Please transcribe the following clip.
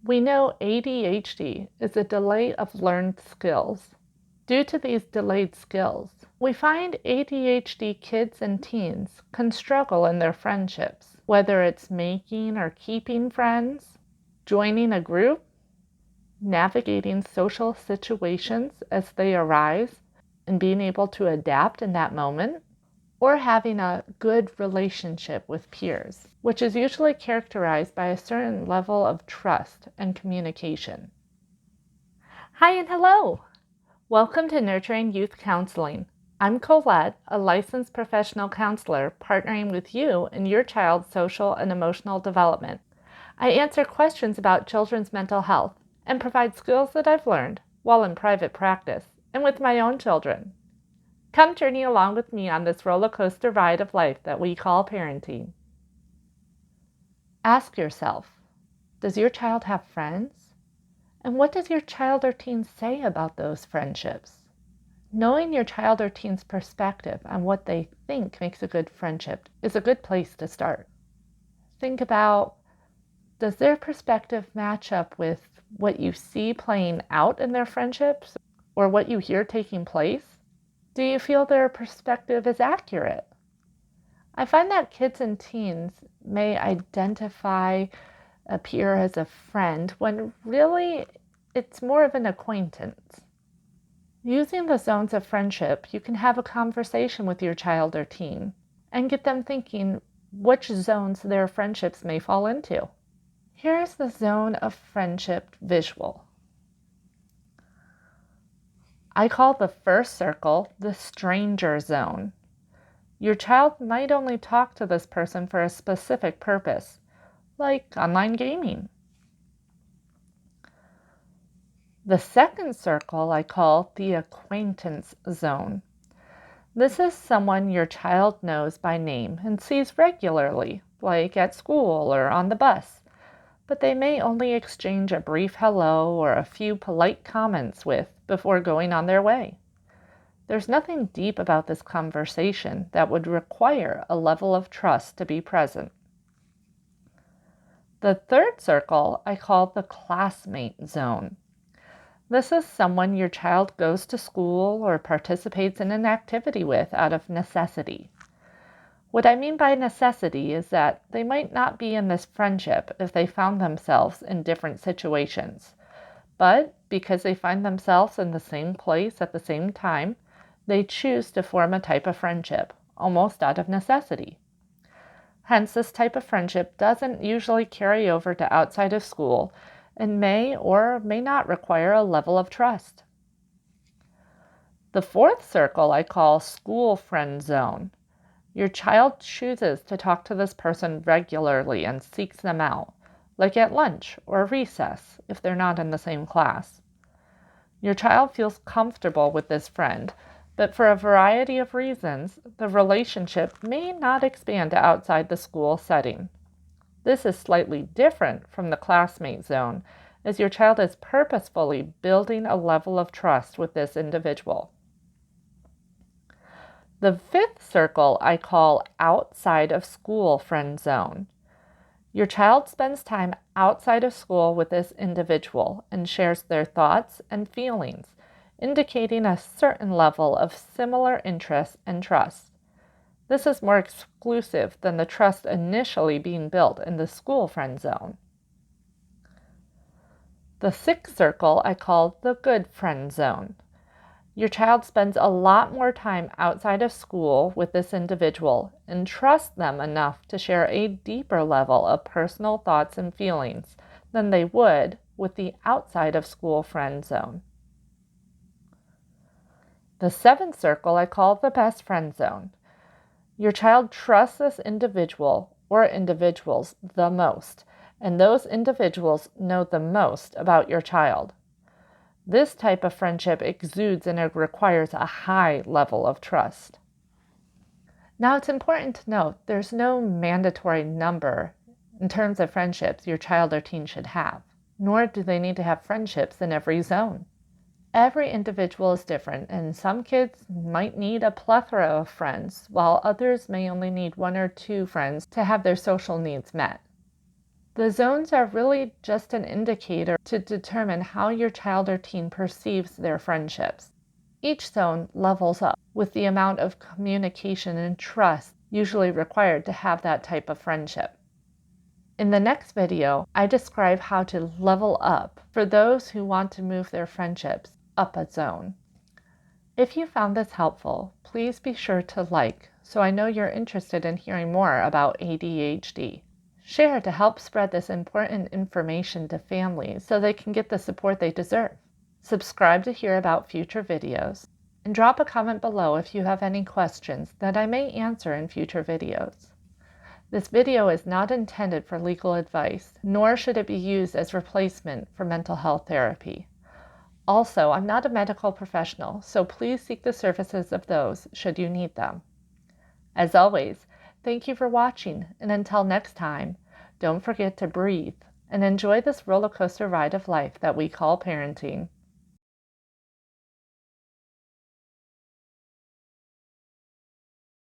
We know ADHD is a delay of learned skills. Due to these delayed skills, we find ADHD kids and teens can struggle in their friendships, whether it's making or keeping friends, joining a group, navigating social situations as they arise, and being able to adapt in that moment, or having a good relationship with peers, which is usually characterized by a certain level of trust and communication. Hi and hello! Welcome to Nurturing Youth Counseling. I'm Colette, a licensed professional counselor partnering with you in your child's social and emotional development. I answer questions about children's mental health and provide skills that I've learned while in private practice and with my own children. Come journey along with me on this roller coaster ride of life that we call parenting. Ask yourself, does your child have friends? And what does your child or teen say about those friendships? Knowing your child or teen's perspective on what they think makes a good friendship is a good place to start. Think about, does their perspective match up with what you see playing out in their friendships or what you hear taking place? Do you feel their perspective is accurate? I find that kids and teens may identify a peer as a friend when really it's more of an acquaintance. Using the zones of friendship, you can have a conversation with your child or teen and get them thinking which zones their friendships may fall into. Here's the zone of friendship visual. I call the first circle the stranger zone. Your child might only talk to this person for a specific purpose, like online gaming. The second circle I call the acquaintance zone. This is someone your child knows by name and sees regularly, like at school or on the bus, but they may only exchange a brief hello or a few polite comments with before going on their way. There's nothing deep about this conversation that would require a level of trust to be present. The third circle I call the classmate zone. This is someone your child goes to school or participates in an activity with out of necessity. What I mean by necessity is that they might not be in this friendship if they found themselves in different situations, but because they find themselves in the same place at the same time, they choose to form a type of friendship, almost out of necessity. Hence, this type of friendship doesn't usually carry over to outside of school and may or may not require a level of trust. The fourth circle I call school friend zone. Your child chooses to talk to this person regularly and seeks them out, like at lunch or recess if they're not in the same class. Your child feels comfortable with this friend, but for a variety of reasons, the relationship may not expand to outside the school setting. This is slightly different from the classmate zone, as your child is purposefully building a level of trust with this individual. The fifth circle I call outside of school friend zone. Your child spends time outside of school with this individual and shares their thoughts and feelings, indicating a certain level of similar interest and trust. This is more exclusive than the trust initially being built in the school friend zone. The sixth circle I call the good friend zone. Your child spends a lot more time outside of school with this individual and trusts them enough to share a deeper level of personal thoughts and feelings than they would with the outside of school friend zone. The seventh circle I call the best friend zone. Your child trusts this individual or individuals the most, and those individuals know the most about your child. This type of friendship exudes and it requires a high level of trust. Now, it's important to note there's no mandatory number in terms of friendships your child or teen should have, nor do they need to have friendships in every zone. Every individual is different, and some kids might need a plethora of friends, while others may only need one or two friends to have their social needs met. The zones are really just an indicator to determine how your child or teen perceives their friendships. Each zone levels up with the amount of communication and trust usually required to have that type of friendship. In the next video, I describe how to level up for those who want to move their friendships up a zone. If you found this helpful, please be sure to like so I know you're interested in hearing more about ADHD. Share to help spread this important information to families so they can get the support they deserve. Subscribe to hear about future videos, and drop a comment below if you have any questions that I may answer in future videos. This video is not intended for legal advice, nor should it be used as replacement for mental health therapy. Also, I'm not a medical professional, so please seek the services of those should you need them. As always, thank you for watching, and until next time, don't forget to breathe and enjoy this roller coaster ride of life that we call parenting.